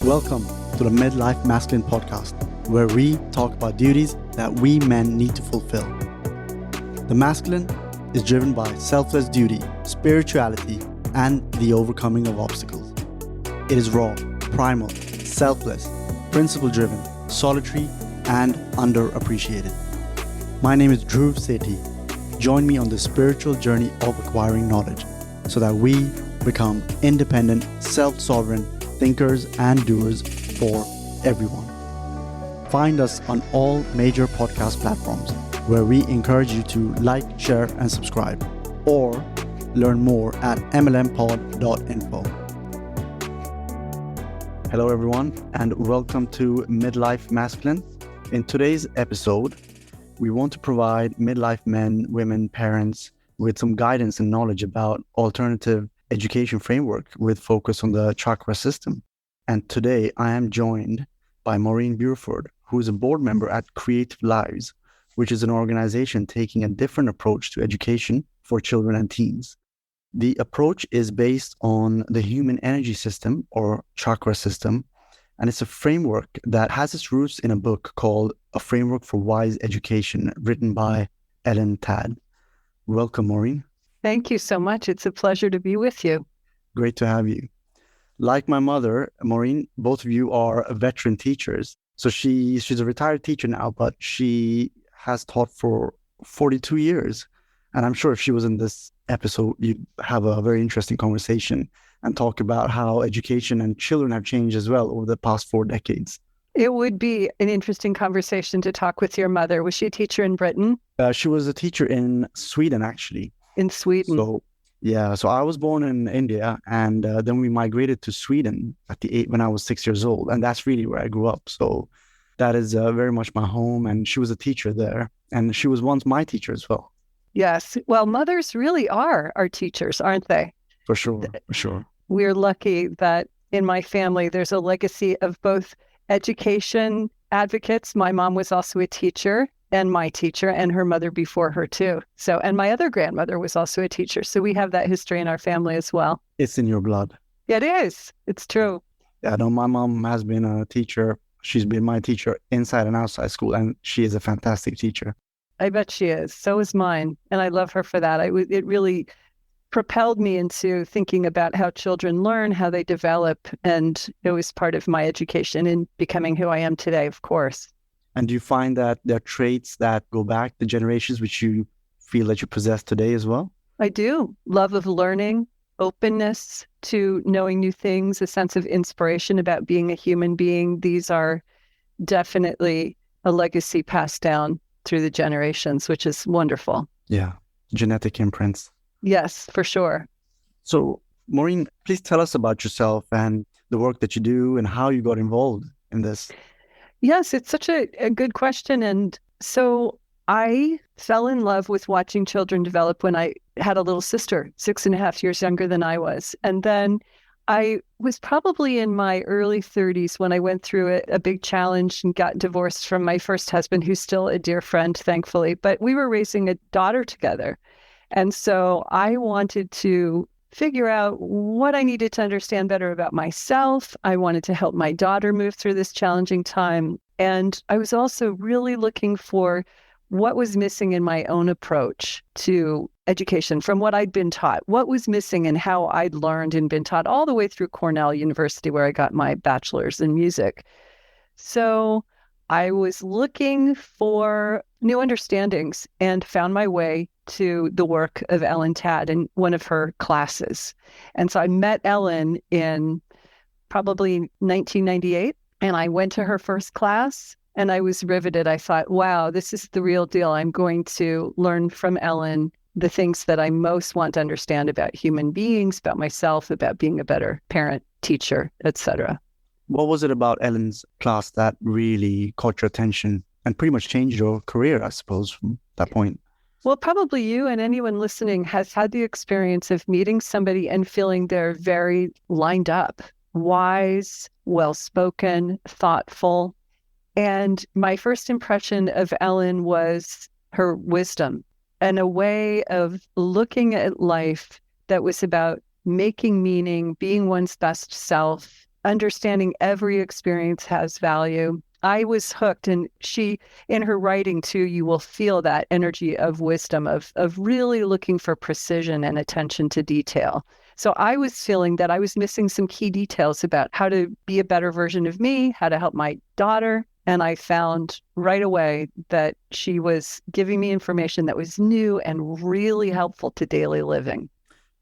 Welcome to the Midlife Masculine podcast, where we talk about duties that we men need to fulfill. The masculine is driven by selfless duty, spirituality, and the overcoming of obstacles. It is raw, primal, selfless, principle-driven, solitary, and underappreciated. My name is Dhruv Sethi. Join me on this spiritual journey of acquiring knowledge so that we become independent, self-sovereign thinkers and doers for everyone. Find us on all major podcast platforms where we encourage you to like, share, and subscribe, or learn more at mlmpod.info. Hello everyone, and welcome to Midlife Masculine. In today's episode, we want to provide midlife men, women, parents with some guidance and knowledge about alternative education framework with focus on the chakra system. And today I am joined by Maureen Burford, who is a board member at Creative Lives, which is an organization taking a different approach to education for children and teens. The approach is based on the human energy system or chakra system, and it's a framework that has its roots in a book called A Framework for Wise Education, written by Ellen Tadd. Welcome, Maureen. Thank you so much. It's a pleasure to be with you. Great to have you. Like my mother, Maureen, both of you are veteran teachers. So she's a retired teacher now, but she has taught for 42 years. And I'm sure if she was in this episode, you'd have a very interesting conversation and talk about how education and children have changed as well over the past 4 decades. It would be an interesting conversation to talk with your mother. Was she a teacher in Britain? She was a teacher in Sweden, actually. In Sweden. So I was born in India, and then we migrated to Sweden when I was 6 years old, and that's really where I grew up. So that is very much my home, and she was a teacher there, and she was once my teacher as well. Yes. Well, mothers really are our teachers, aren't they? For sure. We're lucky that in my family, there's a legacy of both education advocates. My mom was also a teacher, and my teacher, and her mother before her too. So, and my other grandmother was also a teacher. So we have that history in our family as well. It's in your blood. It is. It's true. Yeah, no, my mom has been a teacher. She's been my teacher inside and outside school, and she is a fantastic teacher. I bet she is. So is mine. And I love her for that. It really propelled me into thinking about how children learn, how they develop. And it was part of my education in becoming who I am today, of course. And do you find that there are traits that go back the generations which you feel that you possess today as well? I do. Love of learning, openness to knowing new things, a sense of inspiration about being a human being. These are definitely a legacy passed down through the generations, which is wonderful. Yeah, genetic imprints. Yes, for sure. So, Maureen, please tell us about yourself and the work that you do and how you got involved in this. Yes, it's such a good question. And so I fell in love with watching children develop when I had a little sister, 6.5 years younger than I was. And then I was probably in my early 30s when I went through a big challenge and got divorced from my first husband, who's still a dear friend, thankfully. But we were raising a daughter together. And so I wanted to figure out what I needed to understand better about myself. I wanted to help my daughter move through this challenging time. And I was also really looking for what was missing in my own approach to education from what I'd been taught. What was missing in how I'd learned and been taught all the way through Cornell University, where I got my bachelor's in music. So I was looking for new understandings and found my way to the work of Ellen Tadd in one of her classes. And so I met Ellen in probably 1998, and I went to her first class and I was riveted. I thought, wow, this is the real deal. I'm going to learn from Ellen the things that I most want to understand about human beings, about myself, about being a better parent, teacher, etc. What was it about Ellen's class that really caught your attention and pretty much changed your career, I suppose, from that point? Well, probably you and anyone listening has had the experience of meeting somebody and feeling they're very lined up, wise, well-spoken, thoughtful. And my first impression of Ellen was her wisdom and a way of looking at life that was about making meaning, being one's best self, understanding every experience has value. I was hooked, and she, in her writing too, you will feel that energy of wisdom, of really looking for precision and attention to detail. So I was feeling that I was missing some key details about how to be a better version of me, how to help my daughter. And I found right away that she was giving me information that was new and really helpful to daily living.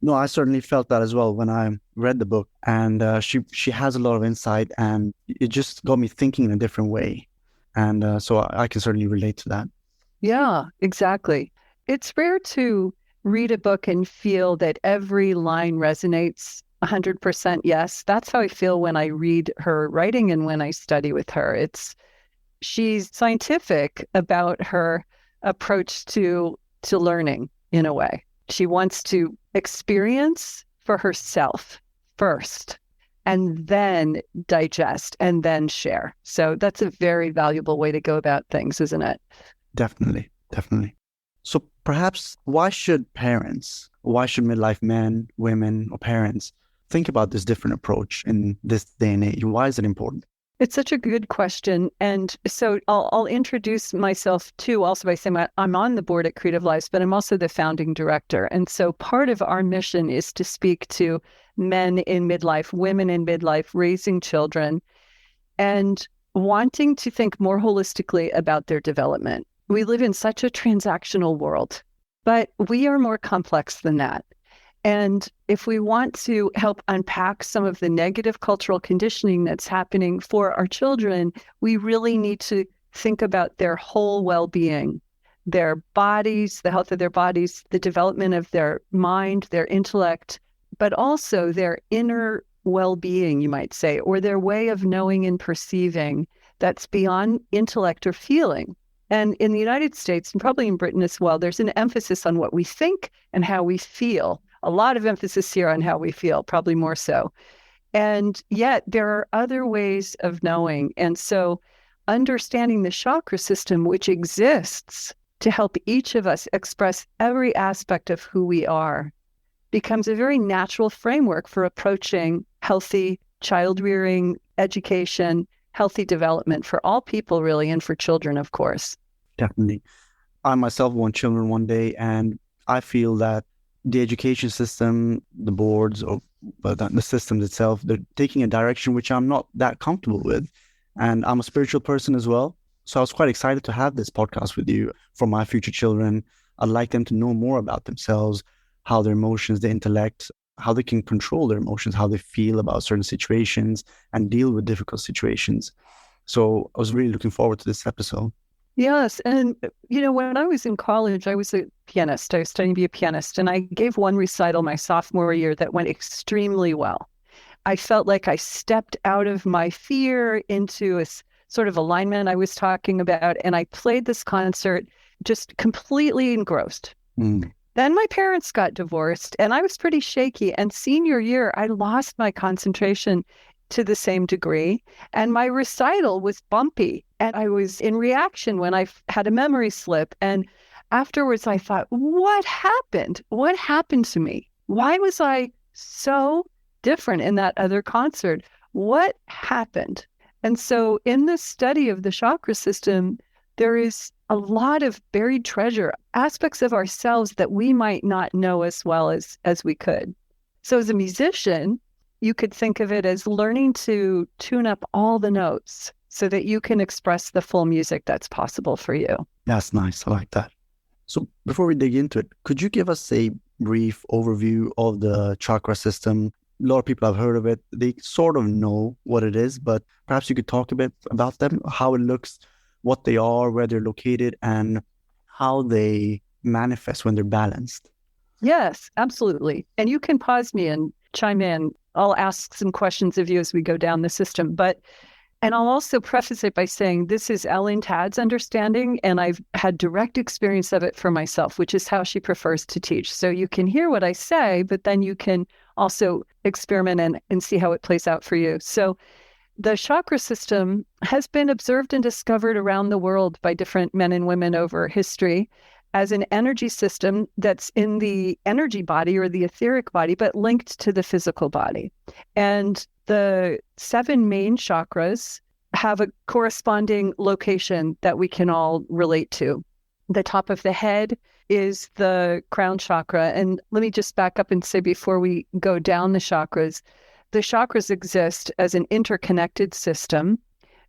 No, I certainly felt that as well when I read the book, and she has a lot of insight, and it just got me thinking in a different way, and so I can certainly relate to that. Yeah, exactly. It's rare to read a book and feel that every line resonates 100% yes. That's how I feel when I read her writing and when I study with her. She's scientific about her approach to learning in a way. She wants to experience for herself first, and then digest, and then share. So that's a very valuable way to go about things, isn't it? Definitely, definitely. So perhaps why should midlife men, women, or parents think about this different approach in this day and age? Why is it important? It's such a good question. And so I'll introduce myself too, also by saying I'm on the board at Creative Lives, but I'm also the founding director. And so part of our mission is to speak to men in midlife, women in midlife, raising children, and wanting to think more holistically about their development. We live in such a transactional world, but we are more complex than that. And if we want to help unpack some of the negative cultural conditioning that's happening for our children, we really need to think about their whole well-being, their bodies, the health of their bodies, the development of their mind, their intellect, but also their inner well-being, you might say, or their way of knowing and perceiving that's beyond intellect or feeling. And in the United States, and probably in Britain as well, there's an emphasis on what we think and how we feel. A lot of emphasis here on how we feel, probably more so. And yet there are other ways of knowing. And so understanding the chakra system, which exists to help each of us express every aspect of who we are, becomes a very natural framework for approaching healthy child rearing, education, healthy development for all people, really, and for children, of course. Definitely. I myself want children one day, and I feel that the education system, the boards, but the systems itself, they're taking a direction which I'm not that comfortable with. And I'm a spiritual person as well. So I was quite excited to have this podcast with you for my future children. I'd like them to know more about themselves, how their emotions, their intellect, how they can control their emotions, how they feel about certain situations and deal with difficult situations. So I was really looking forward to this episode. Yes. And, when I was in college, I was a pianist. I was studying to be a pianist. And I gave one recital my sophomore year that went extremely well. I felt like I stepped out of my fear into a sort of alignment I was talking about. And I played this concert just completely engrossed. Then my parents got divorced and I was pretty shaky. And senior year, I lost my concentration to the same degree. And my recital was bumpy. And I was in reaction when I had a memory slip. And afterwards, I thought, what happened? What happened to me? Why was I so different in that other concert? What happened? And so in this study of the chakra system, there is a lot of buried treasure, aspects of ourselves that we might not know as well as we could. So as a musician, you could think of it as learning to tune up all the notes so that you can express the full music that's possible for you. That's nice. I like that. So before we dig into it, could you give us a brief overview of the chakra system? A lot of people have heard of it. They sort of know what it is, but perhaps you could talk a bit about them, how it looks, what they are, where they're located, and how they manifest when they're balanced. Yes, absolutely. And you can pause me and chime in. I'll ask some questions of you as we go down the system. And I'll also preface it by saying this is Ellen Tadd's understanding, and I've had direct experience of it for myself, which is how she prefers to teach. So you can hear what I say, but then you can also experiment and see how it plays out for you. So the chakra system has been observed and discovered around the world by different men and women over history as an energy system that's in the energy body or the etheric body, but linked to the physical body. And the 7 main chakras have a corresponding location that we can all relate to. The top of the head is the crown chakra. And let me just back up and say, before we go down the chakras exist as an interconnected system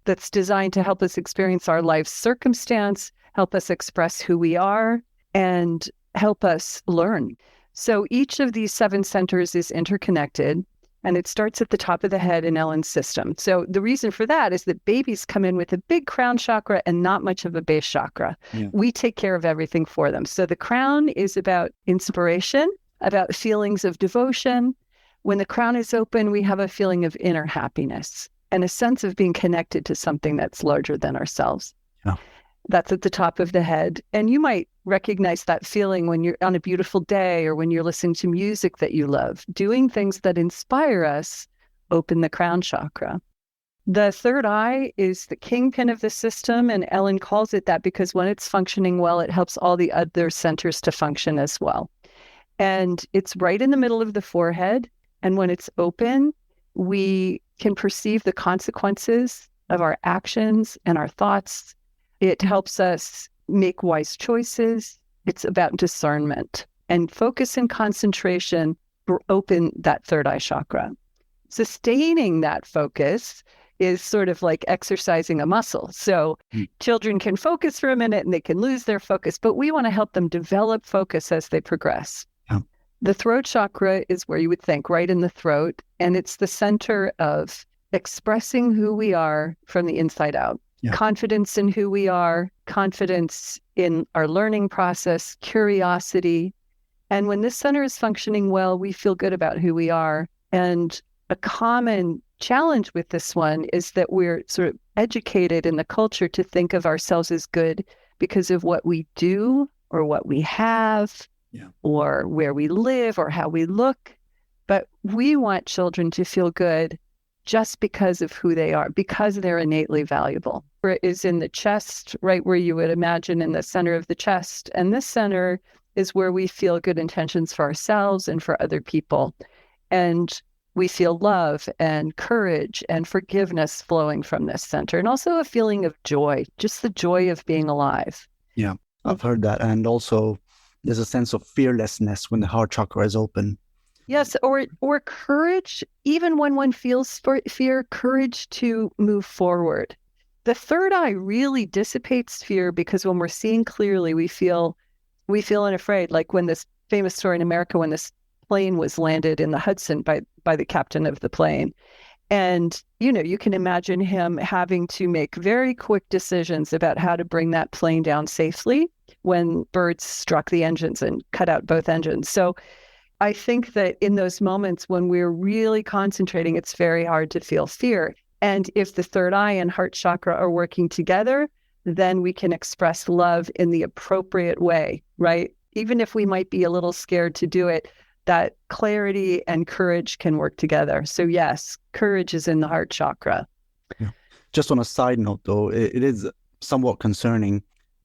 that's designed to help us experience our life circumstance, help us express who we are, and help us learn. So each of these 7 centers is interconnected, and it starts at the top of the head in Ellen's system. So the reason for that is that babies come in with a big crown chakra and not much of a base chakra. Yeah. We take care of everything for them. So the crown is about inspiration, about feelings of devotion. When the crown is open, we have a feeling of inner happiness and a sense of being connected to something that's larger than ourselves. Yeah. That's at the top of the head. And you might recognize that feeling when you're on a beautiful day or when you're listening to music that you love. Doing things that inspire us open the crown chakra. The third eye is the kingpin of the system, and Ellen calls it that because when it's functioning well, it helps all the other centers to function as well. And it's right in the middle of the forehead. And when it's open, we can perceive the consequences of our actions and our thoughts. It helps us make wise choices. It's about discernment, and focus and concentration open that third eye chakra. Sustaining that focus is sort of like exercising a muscle. So children can focus for a minute and they can lose their focus, but we want to help them develop focus as they progress. Yeah. The throat chakra is where you would think, right in the throat, and it's the center of expressing who we are from the inside out. Yeah. Confidence in who we are, confidence in our learning process, curiosity. And when this center is functioning well, we feel good about who we are. And a common challenge with this one is that we're sort of educated in the culture to think of ourselves as good because of what we do or what we have, or where we live or how we look. But we want children to feel good just because of who they are, because they're innately valuable. Where it is in the chest, right where you would imagine in the center of the chest. And this center is where we feel good intentions for ourselves and for other people. And we feel love and courage and forgiveness flowing from this center. And also a feeling of joy, just the joy of being alive. Yeah, I've heard that. And also there's a sense of fearlessness when the heart chakra is open. Yes, or courage, even when one feels fear, courage to move forward. The third eye really dissipates fear because when we're seeing clearly, we feel unafraid. Like when this famous story in America, when this plane was landed in the Hudson by the captain of the plane. And, you can imagine him having to make very quick decisions about how to bring that plane down safely when birds struck the engines and cut out both engines. So I think that in those moments when we're really concentrating, it's very hard to feel fear. And if the third eye and heart chakra are working together, then we can express love in the appropriate way, right? Even if we might be a little scared to do it, that clarity and courage can work together. So yes, courage is in the heart chakra. Yeah. Just on a side note, though, it is somewhat concerning.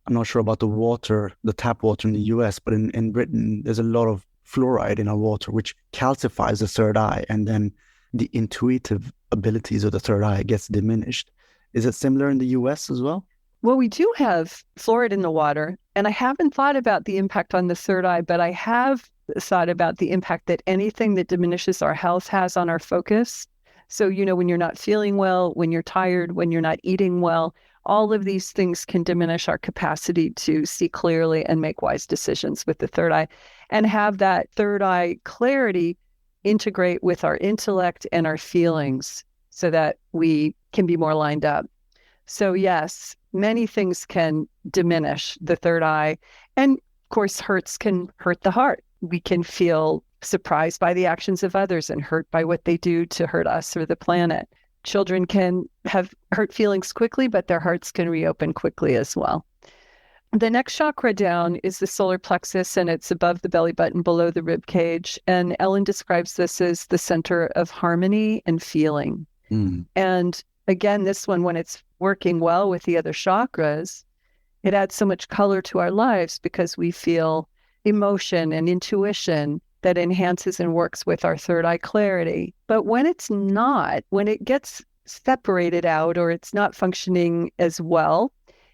I'm not sure about the tap water in the US, but in Britain, there's a lot of fluoride in our water, which calcifies the third eye, and then the intuitive abilities of the third eye gets diminished. Is it similar in the US as well? Well, we do have fluoride in the water, and I haven't thought about the impact on the third eye, but I have thought about the impact that anything that diminishes our health has on our focus. So, when you're not feeling well, when you're tired, when you're not eating well, all of these things can diminish our capacity to see clearly and make wise decisions with the third eye, and have that third eye clarity integrate with our intellect and our feelings so that we can be more lined up. So yes, many things can diminish the third eye. And of course, hurts can hurt the heart. We can feel surprised by the actions of others and hurt by what they do to hurt us or the planet. Children can have hurt feelings quickly, but their hearts can reopen quickly as well. The next chakra down is the solar plexus, and it's above the belly button, below the rib cage. And Ellen describes this as the center of harmony and feeling. And again, this one, when it's working well with the other chakras, it adds so much color to our lives because we feel emotion and intuition that enhances and works with our third eye clarity. But when it's not, when it gets separated out or it's not functioning as well,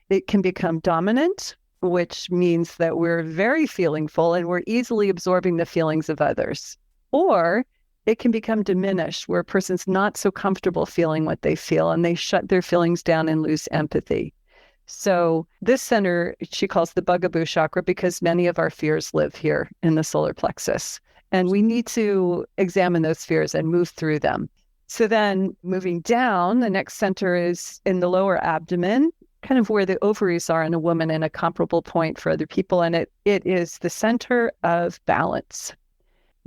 it can become dominant, which means that we're very feelingful and we're easily absorbing the feelings of others. Or it can become diminished, where a person's not so comfortable feeling what they feel and they shut their feelings down and lose empathy. So this center, she calls the bugaboo chakra, because many of our fears live here in the solar plexus. And we need to examine those fears and move through them. So then moving down, the next center is in the lower abdomen, kind of where the ovaries are in a woman, and a comparable point for other people. And it is the center of balance.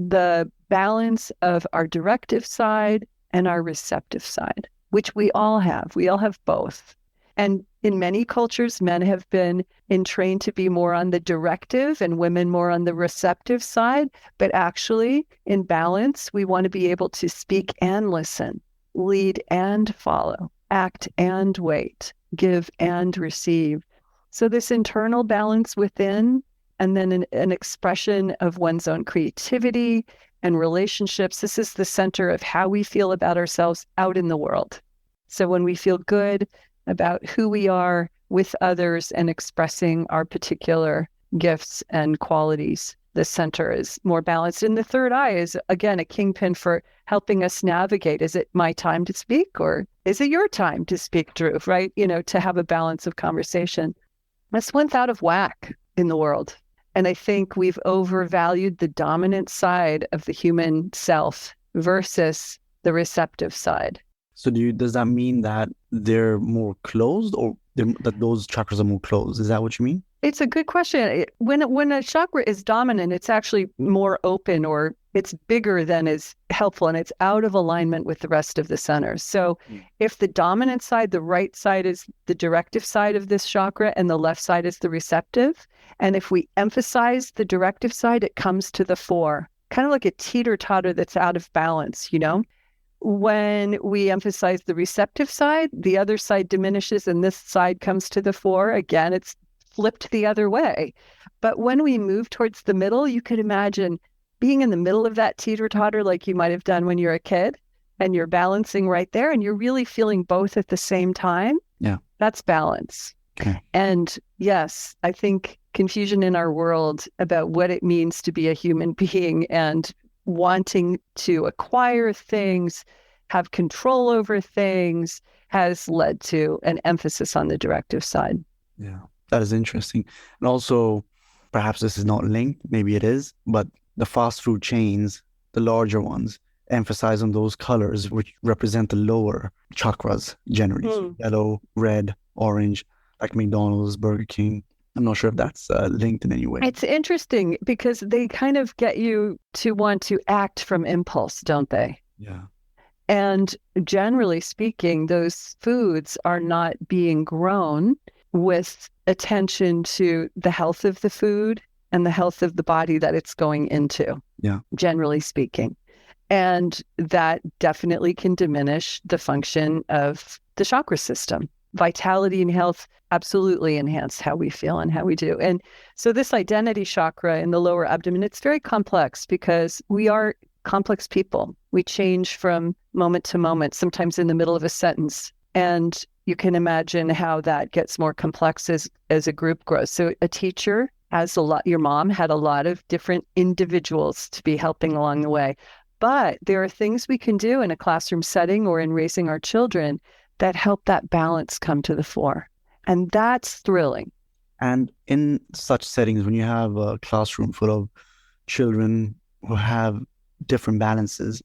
The balance of our directive side and our receptive side, which we all have. We all have both. And in many cultures, men have been trained to be more on the directive and women more on the receptive side. But actually, in balance, we want to be able to speak and listen, lead and follow, act and wait, give and receive. So this internal balance within, and then an expression of one's own creativity and relationships. This is the center of how we feel about ourselves out in the world. So when we feel good about who we are with others and expressing our particular gifts and qualities, the center is more balanced. And the third eye is, again, a kingpin for helping us navigate. Is it my time to speak, or is it your time to speak, Drew, right? To have a balance of conversation. That's what's out of whack in the world. And I think we've overvalued the dominant side of the human self versus the receptive side. So does that mean that they're more closed, or that those chakras are more closed? Is that what you mean? It's a good question. When a chakra is dominant, it's actually more open, or it's bigger than is helpful, and it's out of alignment with the rest of the centers. So if the dominant side, the right side, is the directive side of this chakra and the left side is the receptive, and if we emphasize the directive side, it comes to the fore, kind of like a teeter-totter that's out of balance, When we emphasize the receptive side, the other side diminishes and this side comes to the fore. Again, it's flipped the other way. But when we move towards the middle, you could imagine being in the middle of that teeter-totter like you might have done when you're a kid, and you're balancing right there and you're really feeling both at the same time. Yeah. That's balance. Okay. And yes, I think confusion in our world about what it means to be a human being and wanting to acquire things, have control over things, has led to an emphasis on the directive side. Yeah, that is interesting. And also, perhaps this is not linked, maybe it is, but the fast food chains, the larger ones, emphasize on those colors which represent the lower chakras generally. So yellow, red, orange, like McDonald's, Burger King. I'm not sure if that's linked in any way. It's interesting because they kind of get you to want to act from impulse, don't they? Yeah. And generally speaking, those foods are not being grown with attention to the health of the food and the health of the body that it's going into. Yeah. Generally speaking. And that definitely can diminish the function of the chakra system. Vitality and health absolutely enhance how we feel and how we do. And so this identity chakra in the lower abdomen, it's very complex because we are complex people. We change from moment to moment, sometimes in the middle of a sentence. And you can imagine how that gets more complex as a group grows. So a teacher has your mom had a lot of different individuals to be helping along the way. But there are things we can do in a classroom setting or in raising our children that help that balance come to the fore. And that's thrilling. And in such settings, when you have a classroom full of children who have different balances,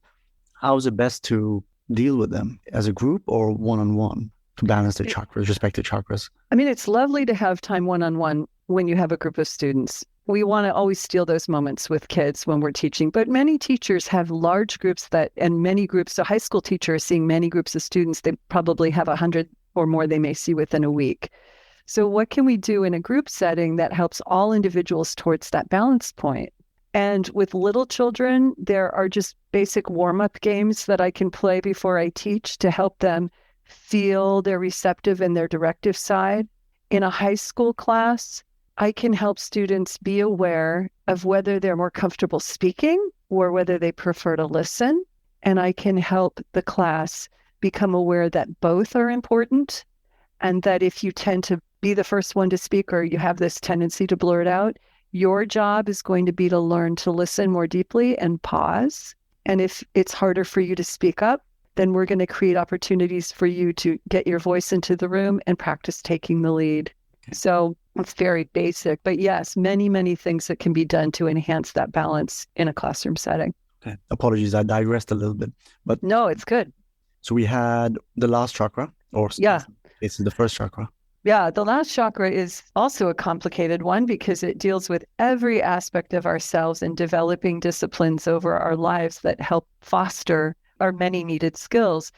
how is it best to deal with them as a group or one-on-one to balance their chakras, respective chakras? I mean, it's lovely to have time one-on-one when you have a group of students. We want to always steal those moments with kids when we're teaching, but many teachers have large groups and many groups. So high school teachers seeing many groups of students, they probably have 100 or more they may see within a week. So what can we do in a group setting that helps all individuals towards that balance point? And with little children, there are just basic warm-up games that I can play before I teach to help them feel their receptive and their directive side. In a high school class, I can help students be aware of whether they're more comfortable speaking or whether they prefer to listen. And I can help the class become aware that both are important, and that if you tend to be the first one to speak or you have this tendency to blurt out, your job is going to be to learn to listen more deeply and pause. And if it's harder for you to speak up, then we're going to create opportunities for you to get your voice into the room and practice taking the lead. Okay. So it's very basic, but yes, many, many things that can be done to enhance that balance in a classroom setting. Okay. Apologies, I digressed a little bit, but No, it's good. so we had the last chakra, or Yeah. This is the first chakra. Yeah, the last chakra is also a complicated one because it deals with every aspect of ourselves and developing disciplines over our lives that help foster our many needed skills.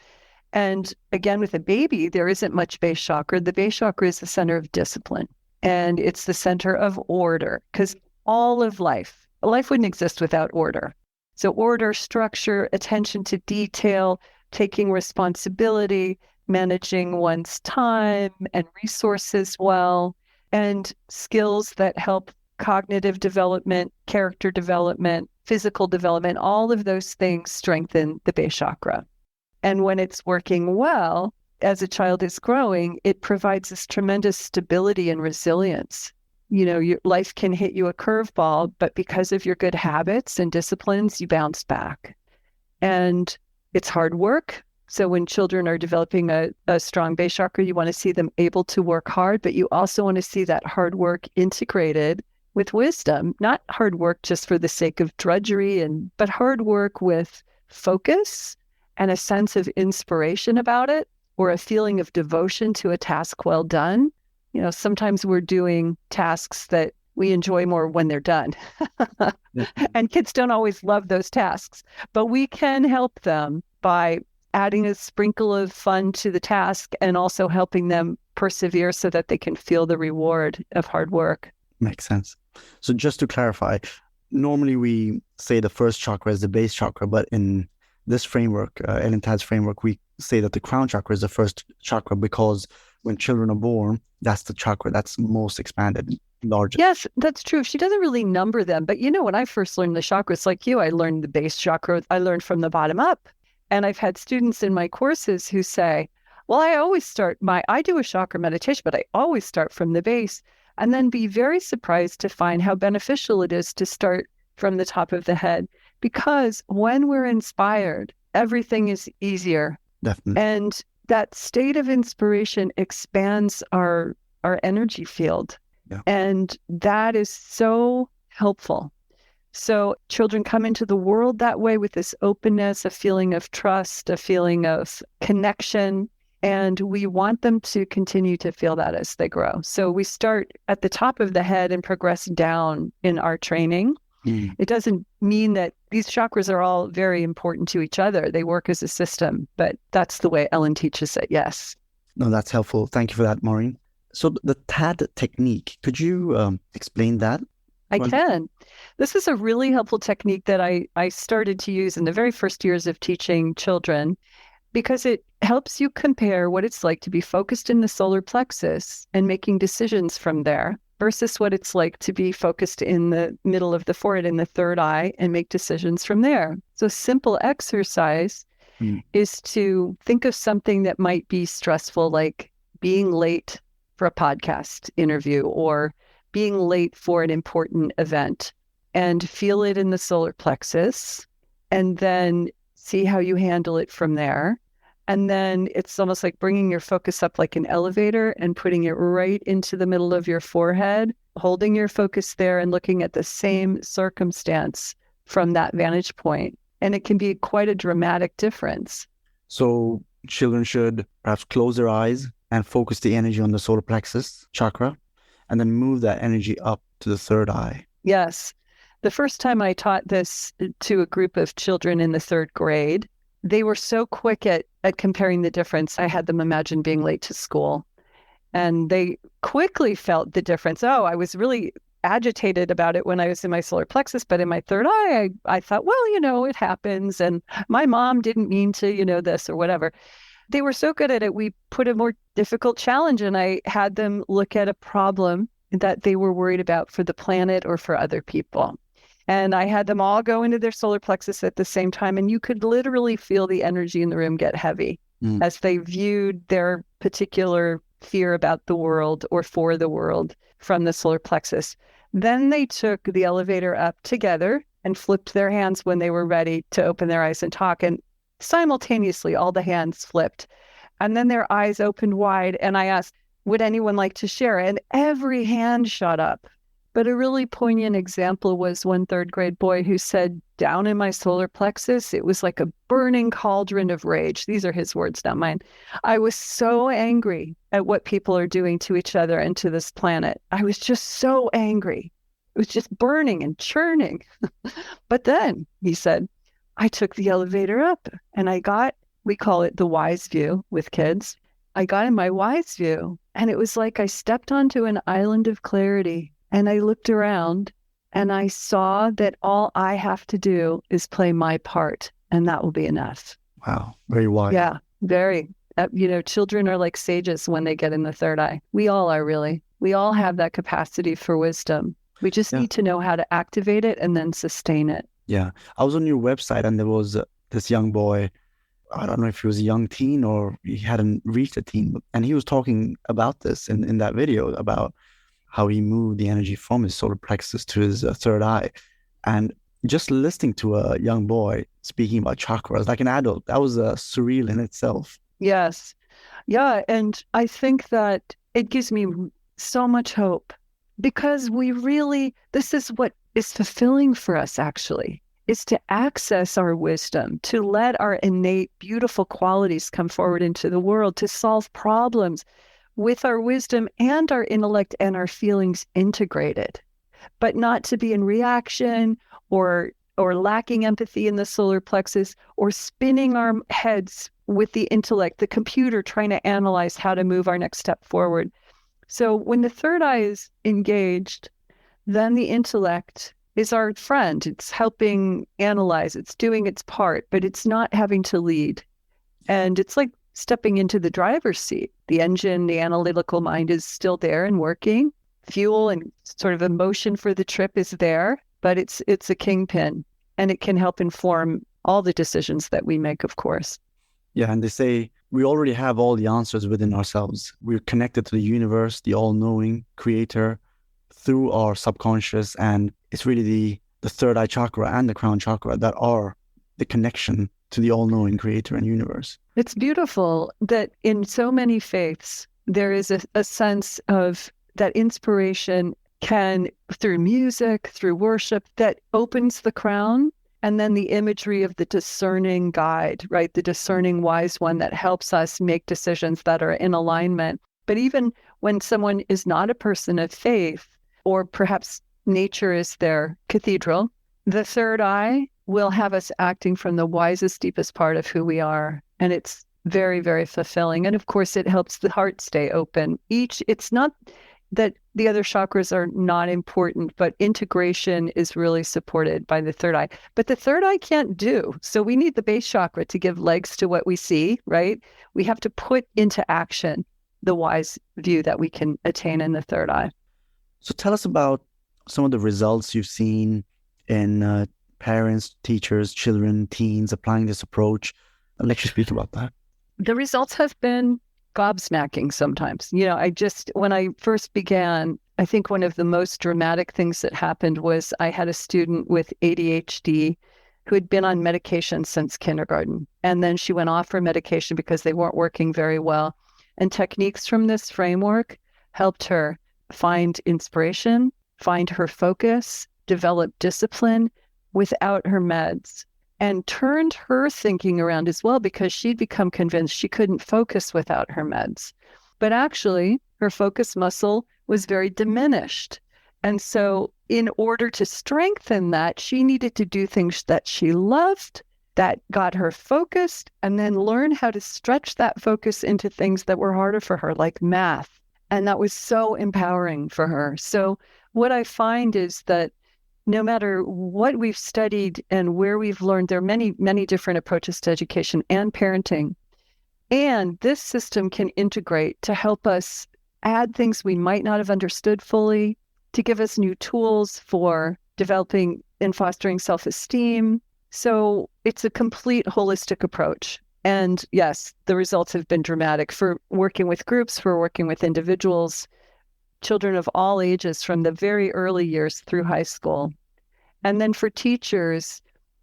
And again, with a baby, there isn't much base chakra. The base chakra is the center of discipline, and it's the center of order, because all of life wouldn't exist without order. So order, structure, attention to detail, taking responsibility, managing one's time and resources well, and skills that help cognitive development, character development, physical development, all of those things strengthen the base chakra. And when it's working well, as a child is growing, it provides this tremendous stability and resilience. You know, your life can hit you a curveball, but because of your good habits and disciplines, you bounce back. And it's hard work. So when children are developing a strong base chakra, you want to see them able to work hard, but you also want to see that hard work integrated with wisdom, not hard work just for the sake of drudgery, but hard work with focus and a sense of inspiration about it, or a feeling of devotion to a task well done. You know, sometimes we're doing tasks that we enjoy more when they're done. Yeah. And kids don't always love those tasks, but we can help them by adding a sprinkle of fun to the task and also helping them persevere so that they can feel the reward of hard work. Makes sense. So just to clarify, normally we say the first chakra is the base chakra, but in this framework, Ellen Tad's framework, we say that the crown chakra is the first chakra because when children are born, that's the chakra that's most expanded, largest. Yes, that's true. She doesn't really number them. But you know, when I first learned the chakras, like you, I learned the base chakra. I learned from the bottom up. And I've had students in my courses who say, well, I do a chakra meditation, but I always start from the base, and then be very surprised to find how beneficial it is to start from the top of the head. Because when we're inspired, everything is easier. Definitely. And that state of inspiration expands our energy field. Yeah. And that is so helpful. So children come into the world that way with this openness, a feeling of trust, a feeling of connection, and we want them to continue to feel that as they grow. So we start at the top of the head and progress down in our training. It doesn't mean that these chakras are all very important to each other. They work as a system, but that's the way Ellen teaches it, yes. No, that's helpful. Thank you for that, Maureen. So the TAD technique, could you explain that? I can. This is a really helpful technique that I started to use in the very first years of teaching children, because it helps you compare what it's like to be focused in the solar plexus and making decisions from there versus what it's like to be focused in the middle of the forehead in the third eye and make decisions from there. So simple exercise is to think of something that might be stressful, like being late for a podcast interview or being late for an important event, and feel it in the solar plexus, and then see how you handle it from there. And then it's almost like bringing your focus up like an elevator and putting it right into the middle of your forehead, holding your focus there and looking at the same circumstance from that vantage point. And it can be quite a dramatic difference. So children should perhaps close their eyes and focus the energy on the solar plexus chakra, and then move that energy up to the third eye. Yes. The first time I taught this to a group of children in the third grade, they were so quick at comparing the difference. I had them imagine being late to school, and they quickly felt the difference. Oh, I was really agitated about it when I was in my solar plexus, but in my third eye, I thought, well, it happens. And my mom didn't mean to, this or whatever. They were so good at it. We put a more difficult challenge, and I had them look at a problem that they were worried about for the planet or for other people. And I had them all go into their solar plexus at the same time. And you could literally feel the energy in the room get heavy as they viewed their particular fear about the world or for the world from the solar plexus. Then they took the elevator up together and flipped their hands when they were ready to open their eyes and talk. And simultaneously, all the hands flipped. And then their eyes opened wide. And I asked, would anyone like to share? And every hand shot up. But a really poignant example was one third grade boy who said, down in my solar plexus, it was like a burning cauldron of rage. These are his words, not mine. I was so angry at what people are doing to each other and to this planet. I was just so angry. It was just burning and churning. But then, he said, I took the elevator up and we call it the wise view with kids. I got in my wise view and it was like I stepped onto an island of clarity. And I looked around and I saw that all I have to do is play my part, and that will be enough. Wow. Very wise. Yeah, very. Children are like sages when they get in the third eye. We all are, really. We all have that capacity for wisdom. We just need to know how to activate it and then sustain it. Yeah. I was on your website and there was this young boy. I don't know if he was a young teen or he hadn't reached a teen, and he was talking about this in that video about how he moved the energy from his solar plexus to his third eye. And just listening to a young boy speaking about chakras, like an adult, that was surreal in itself. Yes. Yeah. And I think that it gives me so much hope because this is what is fulfilling for us, actually, is to access our wisdom, to let our innate, beautiful qualities come forward into the world, to solve problems with our wisdom and our intellect and our feelings integrated, but not to be in reaction or lacking empathy in the solar plexus or spinning our heads with the intellect, the computer trying to analyze how to move our next step forward. So when the third eye is engaged, then the intellect is our friend. It's helping analyze, it's doing its part, but it's not having to lead. And it's like stepping into the driver's seat. The engine, the analytical mind is still there and working. Fuel and sort of emotion for the trip is there, but it's a kingpin, and it can help inform all the decisions that we make, of course. Yeah, and they say we already have all the answers within ourselves. We're connected to the universe, the all-knowing creator, through our subconscious, and it's really the third eye chakra and the crown chakra that are the connection to the all-knowing creator and universe. It's beautiful that in so many faiths, there is a sense of that inspiration can, through music, through worship, that opens the crown, and then the imagery of the discerning guide, right? The discerning wise one that helps us make decisions that are in alignment. But even when someone is not a person of faith, or perhaps nature is their cathedral, the third eye will have us acting from the wisest, deepest part of who we are. And it's very, very fulfilling. And of course, it helps the heart stay open. It's not that the other chakras are not important, but integration is really supported by the third eye. But the third eye can't do. So we need the base chakra to give legs to what we see, right? We have to put into action the wise view that we can attain in the third eye. So tell us about some of the results you've seen in parents, teachers, children, teens applying this approach. I'll let you speak about that. The results have been gobsmacking sometimes. When I first began, I think one of the most dramatic things that happened was I had a student with ADHD who had been on medication since kindergarten. And then she went off her medication because they weren't working very well. And techniques from this framework helped her find inspiration, find her focus, develop discipline without her meds, and turned her thinking around as well, because she'd become convinced she couldn't focus without her meds. But actually, her focus muscle was very diminished. And so in order to strengthen that, she needed to do things that she loved, that got her focused, and then learn how to stretch that focus into things that were harder for her, like math. And that was so empowering for her. So what I find is that no matter what we've studied and where we've learned, there are many, many different approaches to education and parenting. And this system can integrate to help us add things we might not have understood fully, to give us new tools for developing and fostering self-esteem. So it's a complete holistic approach. And yes, the results have been dramatic for working with groups, for working with individuals, children of all ages from the very early years through high school. And then for teachers,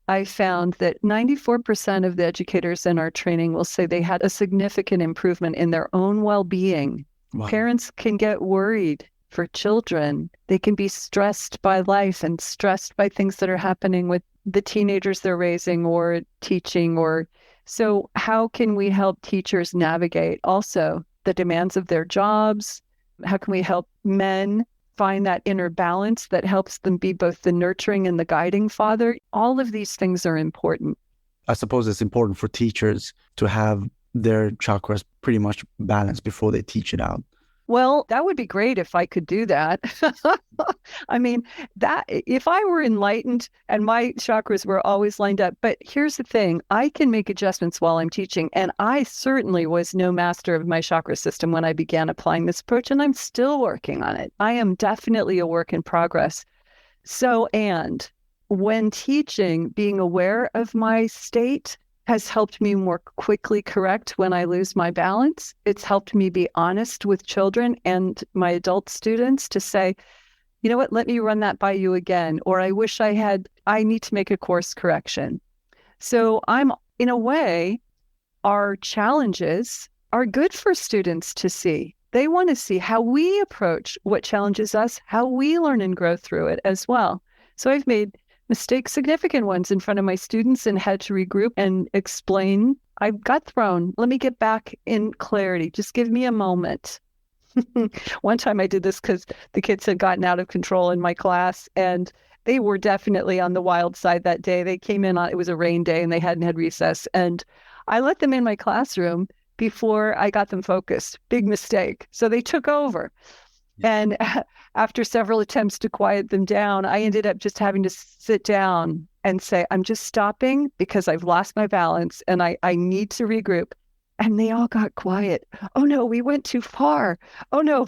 I found that 94% of the educators in our training will say they had a significant improvement in their own well-being. Wow. Parents can get worried for children. They can be stressed by life and stressed by things that are happening with the teenagers they're raising or teaching. So how can we help teachers navigate also the demands of their jobs? How can we help men find that inner balance that helps them be both the nurturing and the guiding father? All of these things are important. I suppose it's important for teachers to have their chakras pretty much balanced before they teach it out. Well, that would be great if I could do that. I mean, that if I were enlightened and my chakras were always lined up. But here's the thing, I can make adjustments while I'm teaching. And I certainly was no master of my chakra system when I began applying this approach, and I'm still working on it. I am definitely a work in progress. So, and when teaching, being aware of my state has helped me more quickly correct when I lose my balance. It's helped me be honest with children and my adult students to say, you know what, let me run that by you again. Or I need to make a course correction. So in a way, our challenges are good for students to see. They want to see how we approach what challenges us, how we learn and grow through it as well. So I've made mistakes, significant ones, in front of my students and had to regroup and explain. I got thrown. Let me get back in clarity. Just give me a moment. One time I did this because the kids had gotten out of control in my class, and they were definitely on the wild side that day. They came in it was a rain day and they hadn't had recess. And I let them in my classroom before I got them focused. Big mistake. So they took over. And after several attempts to quiet them down, I ended up just having to sit down and say, I'm just stopping because I've lost my balance and I need to regroup. And they all got quiet. Oh no, we went too far. Oh no,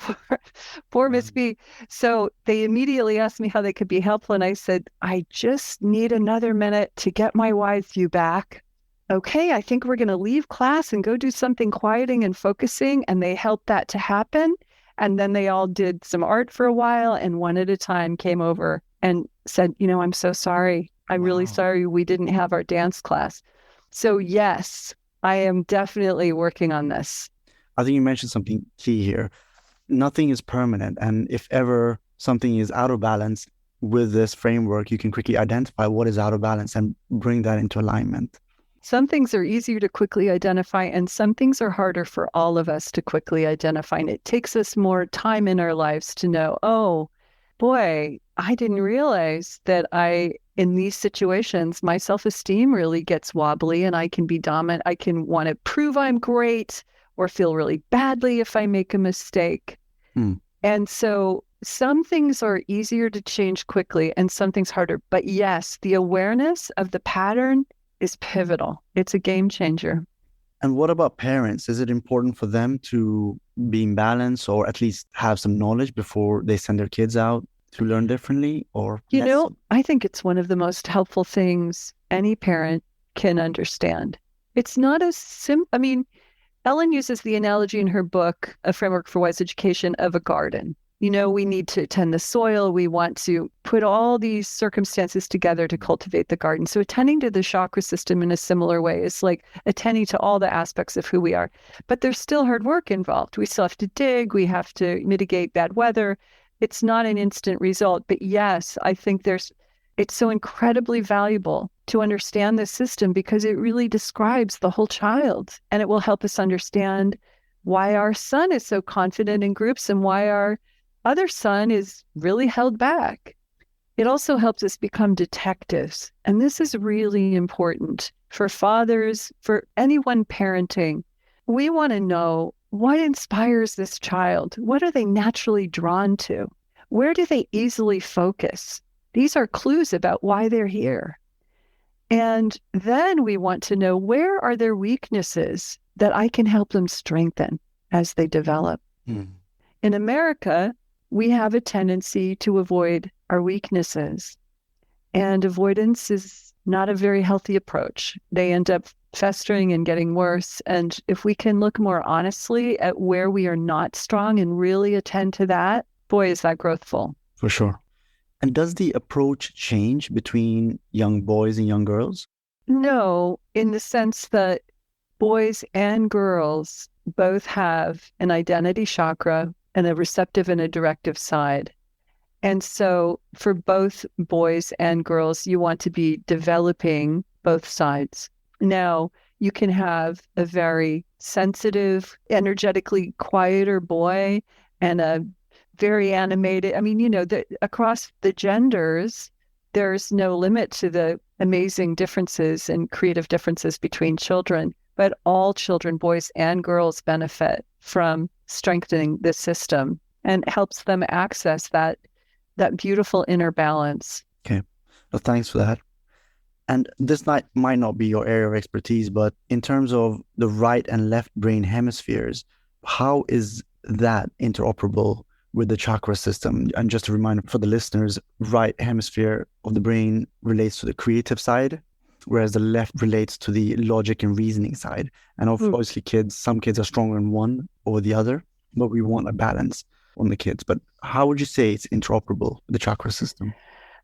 poor Miss B. So they immediately asked me how they could be helpful. And I said, I just need another minute to get my wide view back. Okay, I think we're going to leave class and go do something quieting and focusing. And they helped that to happen. And then they all did some art for a while, and one at a time came over and said, I'm so sorry. I'm really sorry we didn't have our dance class. So yes, I am definitely working on this. I think you mentioned something key here. Nothing is permanent. And if ever something is out of balance, with this framework, you can quickly identify what is out of balance and bring that into alignment. Some things are easier to quickly identify, and some things are harder for all of us to quickly identify. And it takes us more time in our lives to know, oh, boy, I didn't realize that in these situations, my self-esteem really gets wobbly and I can be dominant. I can want to prove I'm great or feel really badly if I make a mistake. And so some things are easier to change quickly and some things harder. But yes, the awareness of the pattern is pivotal. It's a game changer. And what about parents? Is it important for them to be in balance or at least have some knowledge before they send their kids out to learn differently? Or I think it's one of the most helpful things any parent can understand. It's not as simple. I mean, Ellen uses the analogy in her book, A Framework for Wise Education, of a garden. We need to tend the soil. We want to put all these circumstances together to cultivate the garden. So attending to the chakra system in a similar way is like attending to all the aspects of who we are. But there's still hard work involved. We still have to dig. We have to mitigate bad weather. It's not an instant result. But yes, I think it's so incredibly valuable to understand this system because it really describes the whole child. And it will help us understand why our son is so confident in groups and why our other son is really held back. It also helps us become detectives. And this is really important for fathers, for anyone parenting. We want to know what inspires this child. What are they naturally drawn to? Where do they easily focus? These are clues about why they're here. And then we want to know, where are their weaknesses that I can help them strengthen as they develop? in America, we have a tendency to avoid our weaknesses. And avoidance is not a very healthy approach. They end up festering and getting worse. And if we can look more honestly at where we are not strong and really attend to that, boy, is that growthful. For sure. And does the approach change between young boys and young girls? No, in the sense that boys and girls both have an identity chakra and a receptive and a directive side. And so for both boys and girls, you want to be developing both sides. Now, you can have a very sensitive, energetically quieter boy and a very animated. I mean, across the genders, there's no limit to the amazing differences and creative differences between children, but all children, boys and girls, benefit from strengthening the system and helps them access that beautiful inner balance. Okay. Well, thanks for that. And this might not be your area of expertise, but in terms of the right and left brain hemispheres, how is that interoperable with the chakra system? And just a reminder for the listeners, right hemisphere of the brain relates to the creative side, whereas the left relates to the logic and reasoning side. And obviously some kids are stronger in one or the other, but we want a balance on the kids. But how would you say it's interoperable with the chakra system?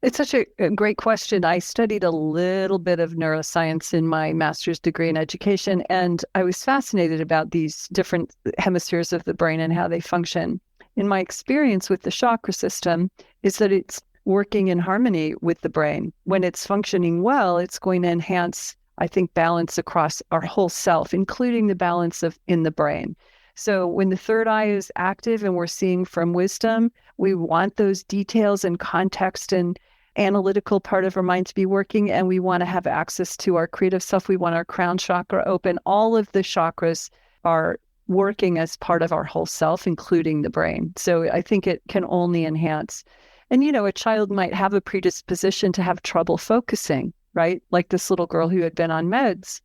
It's such a great question. I studied a little bit of neuroscience in my master's degree in education, and I was fascinated about these different hemispheres of the brain and how they function. In my experience with the chakra system is that it's working in harmony with the brain. When it's functioning well, it's going to enhance, I think, balance across our whole self, including the balance in the brain. So when the third eye is active and we're seeing from wisdom, we want those details and context and analytical part of our mind to be working, and we want to have access to our creative self. We want our crown chakra open. All of the chakras are working as part of our whole self, including the brain. So I think it can only enhance. And, a child might have a predisposition to have trouble focusing, right? Like this little girl who had been on meds.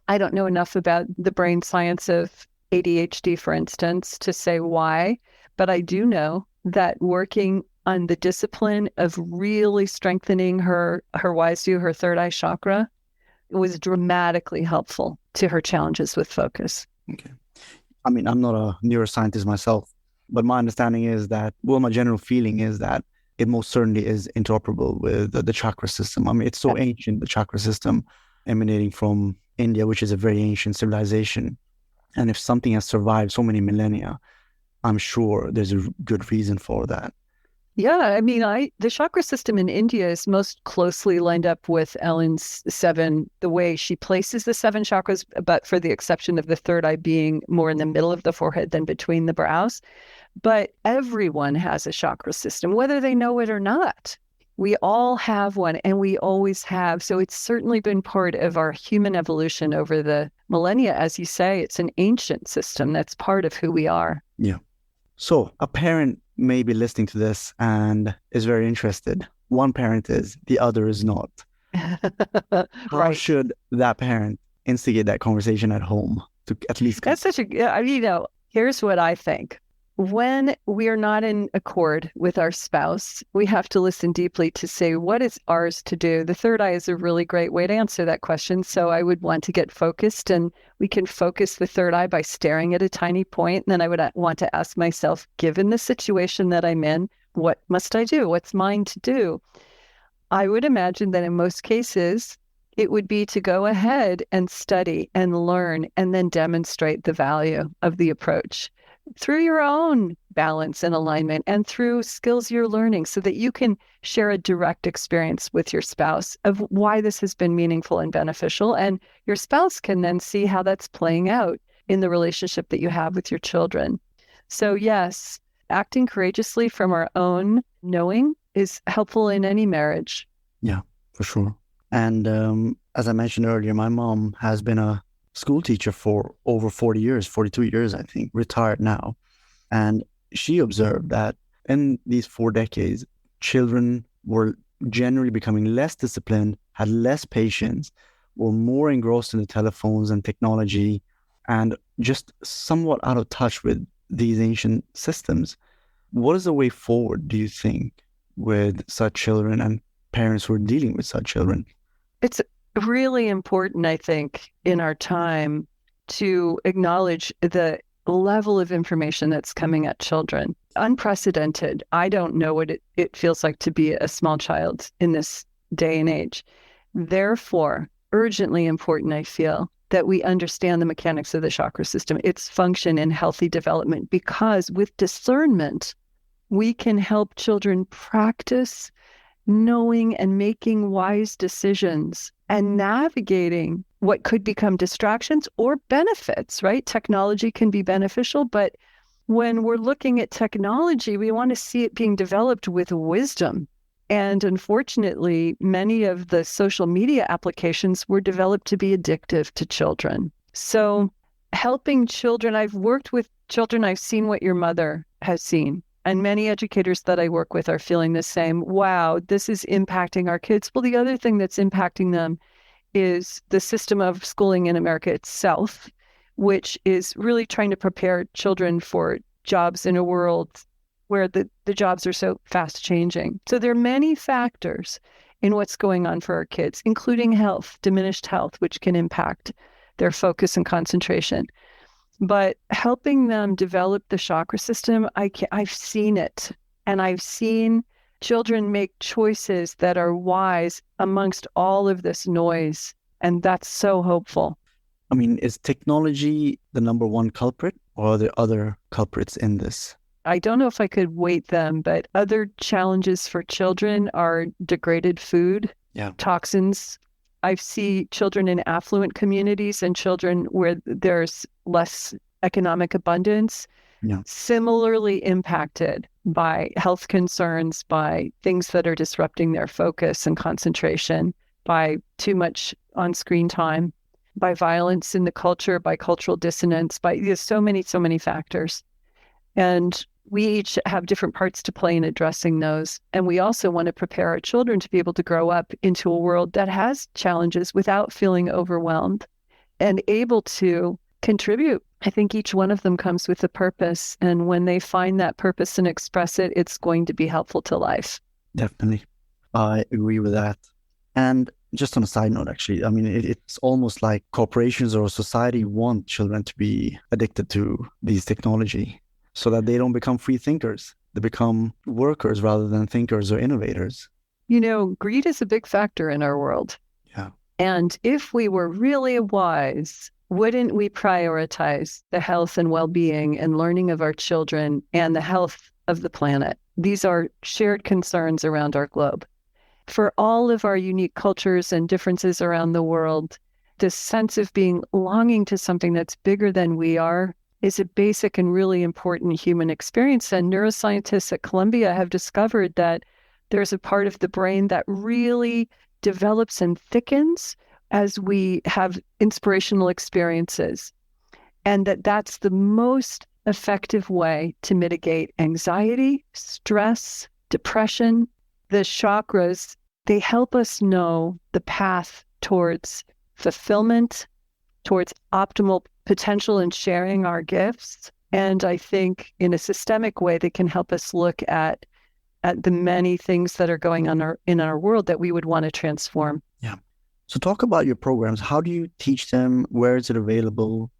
I don't know enough about the brain science of ADHD, for instance, to say why, but I do know that working on the discipline of really strengthening her wise view, her third eye chakra, was dramatically helpful to her challenges with focus. Okay. I mean, I'm not a neuroscientist myself, but my understanding is that, my general feeling is that it most certainly is interoperable with the chakra system. I mean, it's so ancient, the chakra system, emanating from India, which is a very ancient civilization. And if something has survived so many millennia, I'm sure there's a good reason for that. Yeah, I mean, the chakra system in India is most closely lined up with Ellen's 7, the way she places the 7 chakras, but for the exception of the third eye being more in the middle of the forehead than between the brows. But everyone has a chakra system, whether they know it or not. We all have one, and we always have. So it's certainly been part of our human evolution over the millennia. As you say, it's an ancient system that's part of who we are. Yeah. So a parent may be listening to this and is very interested. One parent is, the other is not. How should that parent instigate that conversation at home to at least... That's here's what I think. When we are not in accord with our spouse, we have to listen deeply to say, what is ours to do? The third eye is a really great way to answer that question. So I would want to get focused, and we can focus the third eye by staring at a tiny point. And then I would want to ask myself, given the situation that I'm in, what must I do? What's mine to do? I would imagine that in most cases, it would be to go ahead and study and learn and then demonstrate the value of the approach through your own balance and alignment and through skills you're learning, so that you can share a direct experience with your spouse of why this has been meaningful and beneficial. And your spouse can then see how that's playing out in the relationship that you have with your children. So yes, acting courageously from our own knowing is helpful in any marriage. Yeah, for sure. And as I mentioned earlier, my mom has been a school teacher for over 40 years, 42 years, I think, retired now. And she observed that in these 4 decades, children were generally becoming less disciplined, had less patience, were more engrossed in the telephones and technology, and just somewhat out of touch with these ancient systems. What is the way forward, do you think, with such children and parents who are dealing with such children? It's really important, I think, in our time to acknowledge the level of information that's coming at children. Unprecedented. I don't know what it feels like to be a small child in this day and age. Therefore, urgently important, I feel, that we understand the mechanics of the chakra system, its function in healthy development, because with discernment, we can help children practice knowing and making wise decisions and navigating what could become distractions or benefits, right? Technology can be beneficial, but when we're looking at technology, we want to see it being developed with wisdom. And unfortunately, many of the social media applications were developed to be addictive to children. So helping children, I've worked with children, I've seen what your mother has seen. And many educators that I work with are feeling the same. Wow, this is impacting our kids. Well, the other thing that's impacting them is the system of schooling in America itself, which is really trying to prepare children for jobs in a world where the jobs are so fast changing. So there are many factors in what's going on for our kids, including health, diminished health, which can impact their focus and concentration. But helping them develop the chakra system, I've seen it. And I've seen children make choices that are wise amongst all of this noise. And that's so hopeful. I mean, is technology the number one culprit, or are there other culprits in this? I don't know if I could weight them, but other challenges for children are degraded food, toxins. I see children in affluent communities and children where there's less economic abundance, similarly impacted by health concerns, by things that are disrupting their focus and concentration, by too much on-screen time, by violence in the culture, by cultural dissonance, by there's so many factors. And we each have different parts to play in addressing those. And we also want to prepare our children to be able to grow up into a world that has challenges without feeling overwhelmed and able to contribute. I think each one of them comes with a purpose. And when they find that purpose and express it, it's going to be helpful to life. Definitely. I agree with that. And just on a side note, actually, I mean, it's almost like corporations or society want children to be addicted to these technology, so that they don't become free thinkers. They become workers rather than thinkers or innovators. You know, greed is a big factor in our world. Yeah. And if we were really wise, wouldn't we prioritize the health and well-being and learning of our children and the health of the planet? These are shared concerns around our globe. For all of our unique cultures and differences around the world, this sense of being longing to something that's bigger than we are is a basic and really important human experience. And neuroscientists at Columbia have discovered that there's a part of the brain that really develops and thickens as we have inspirational experiences. And that's the most effective way to mitigate anxiety, stress, depression. The chakras, they help us know the path towards fulfillment, towards optimal potential in sharing our gifts. And I think in a systemic way, they can help us look at the many things that are going on in our world that we would want to transform. Yeah. So talk about your programs. How do you teach them? Where is it available?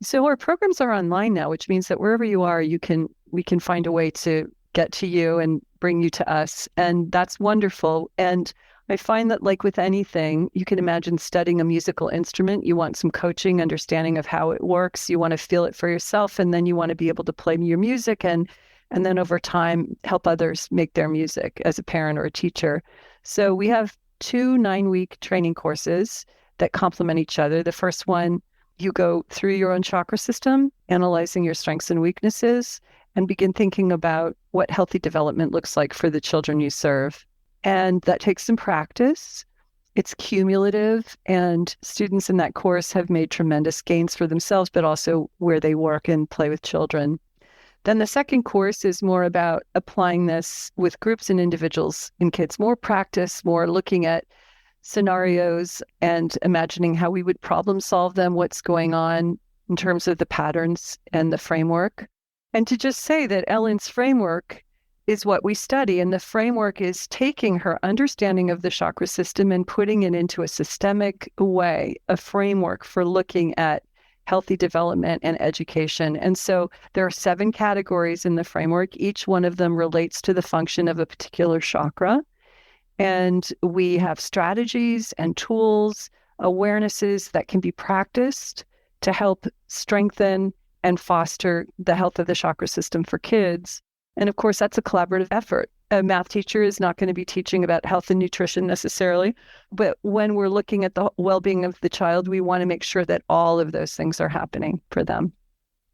So our programs are online now, which means that wherever you are, we can find a way to get to you and bring you to us. And that's wonderful. And I find that, like with anything, you can imagine studying a musical instrument. You want some coaching, understanding of how it works. You want to feel it for yourself, and then you want to be able to play your music and then over time help others make their music as a parent or a teacher. So we have 2 9-week training courses that complement each other. The first one, you go through your own chakra system, analyzing your strengths and weaknesses, and begin thinking about what healthy development looks like for the children you serve. And that takes some practice. It's cumulative, and students in that course have made tremendous gains for themselves, but also where they work and play with children. Then the second course is more about applying this with groups and individuals and kids, more practice, more looking at scenarios and imagining how we would problem solve them, what's going on in terms of the patterns and the framework. And to just say that Ellen's framework is what we study. And the framework is taking her understanding of the chakra system and putting it into a systemic way, a framework for looking at healthy development and education. And so there are 7 categories in the framework. Each one of them relates to the function of a particular chakra. And we have strategies and tools, awarenesses that can be practiced to help strengthen and foster the health of the chakra system for kids. And of course, that's a collaborative effort. A math teacher is not going to be teaching about health and nutrition necessarily, but when we're looking at the well-being of the child, we want to make sure that all of those things are happening for them.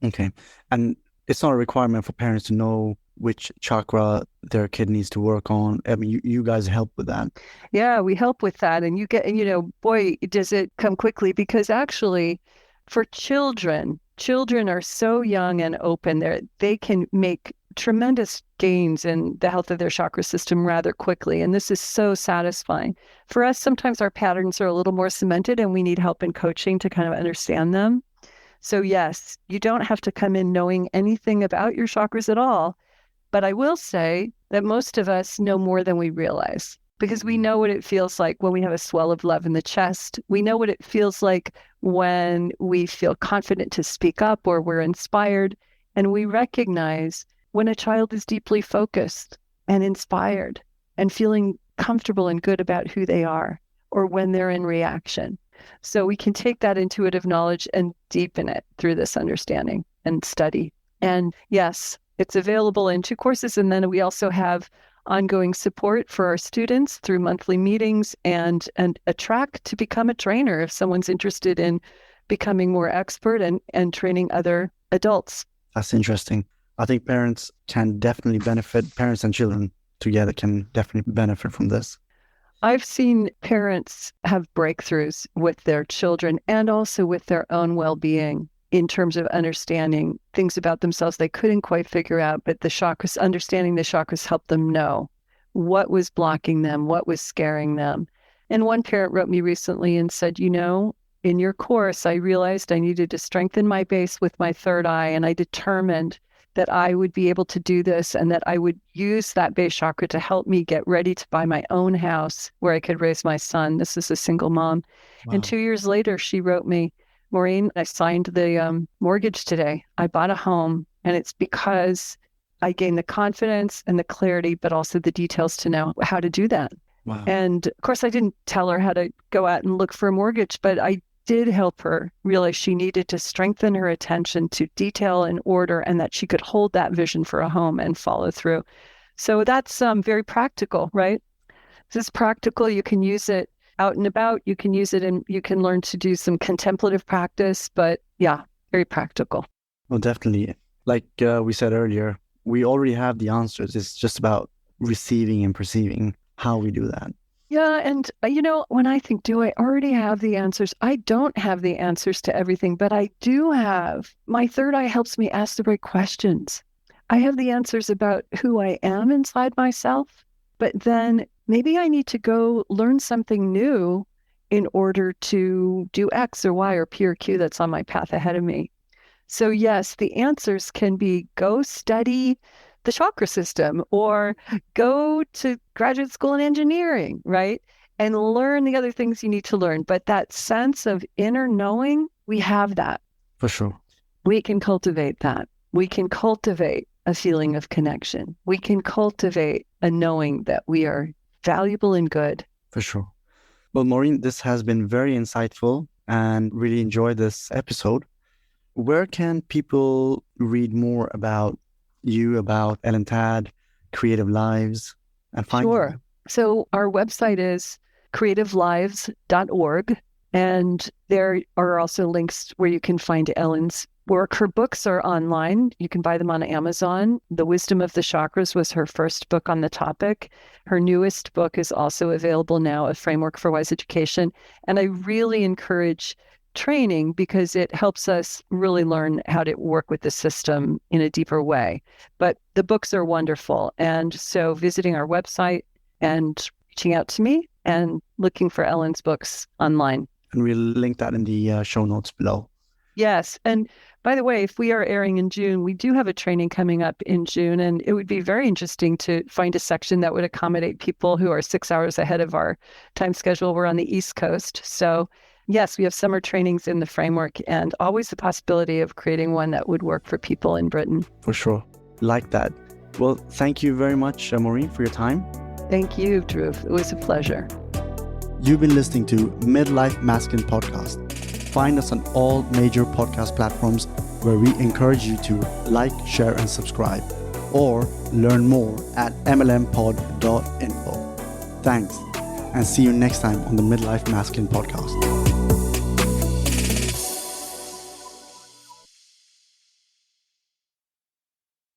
Okay. And it's not a requirement for parents to know which chakra their kid needs to work on. I mean, you guys help with that. Yeah, we help with that. And you get, boy, does it come quickly, because actually for children are so young and open. They can make tremendous gains in the health of their chakra system rather quickly. And this is so satisfying. For us, sometimes our patterns are a little more cemented and we need help in coaching to kind of understand them. So yes, you don't have to come in knowing anything about your chakras at all. But I will say that most of us know more than we realize, because we know what it feels like when we have a swell of love in the chest. We know what it feels like when we feel confident to speak up or we're inspired. And we recognize when a child is deeply focused and inspired and feeling comfortable and good about who they are, or when they're in reaction. So we can take that intuitive knowledge and deepen it through this understanding and study. And yes, it's available in 2 courses. And then we also have ongoing support for our students through monthly meetings and a track to become a trainer if someone's interested in becoming more expert and training other adults. That's interesting. I think parents can definitely benefit. Parents and children together can definitely benefit from this. I've seen parents have breakthroughs with their children and also with their own well-being in terms of understanding things about themselves they couldn't quite figure out, but understanding the chakras helped them know what was blocking them, what was scaring them. And one parent wrote me recently and said, in your course, I realized I needed to strengthen my base with my third eye, and I determined that I would be able to do this and that I would use that base chakra to help me get ready to buy my own house where I could raise my son. This is a single mom. Wow. And 2 years later, she wrote me, Maureen, I signed the mortgage today. I bought a home, and it's because I gained the confidence and the clarity, but also the details to know how to do that. Wow. And of course, I didn't tell her how to go out and look for a mortgage, but I did help her realize she needed to strengthen her attention to detail and order, and that she could hold that vision for a home and follow through. So that's very practical, right? This is practical. You can use it out and about. You can use it and you can learn to do some contemplative practice, but yeah, very practical. Well, definitely. Like we said earlier, we already have the answers. It's just about receiving and perceiving how we do that. Yeah. And, when I think, do I already have the answers? I don't have the answers to everything, but I do have. My third eye helps me ask the right questions. I have the answers about who I am inside myself, but then maybe I need to go learn something new in order to do X or Y or P or Q that's on my path ahead of me. So yes, the answers can be go study the chakra system or go to graduate school in engineering, right? And learn the other things you need to learn. But that sense of inner knowing, we have that. For sure. We can cultivate that. We can cultivate a feeling of connection. We can cultivate a knowing that we are valuable and good. For sure. Well, Maureen, this has been very insightful and really enjoyed this episode. Where can people read more about you, about Ellen Tad, Creative Lives, and find Sure. you? So our website is creativelives.org, and there are also links where you can find Ellen's work. Her books are online. You can buy them on Amazon. The Wisdom of the Chakras was her first book on the topic. Her newest book is also available now, A Framework for Wise Education. And I really encourage training because it helps us really learn how to work with the system in a deeper way. But the books are wonderful. And so visiting our website and reaching out to me and looking for Ellen's books online. And we'll link that in the show notes below. Yes. And by the way, if we are airing in June, we do have a training coming up in June, and it would be very interesting to find a section that would accommodate people who are 6 hours ahead of our time schedule. We're on the East Coast. So yes, we have summer trainings in the framework and always the possibility of creating one that would work for people in Britain. For sure. Like that. Well, thank you very much, Maureen, for your time. Thank you, Dhruv. It was a pleasure. You've been listening to Midlife Masculine Podcast. Find us on all major podcast platforms where we encourage you to like, share, and subscribe, or learn more at mlmpod.info. Thanks, and see you next time on the Midlife Masculine Podcast.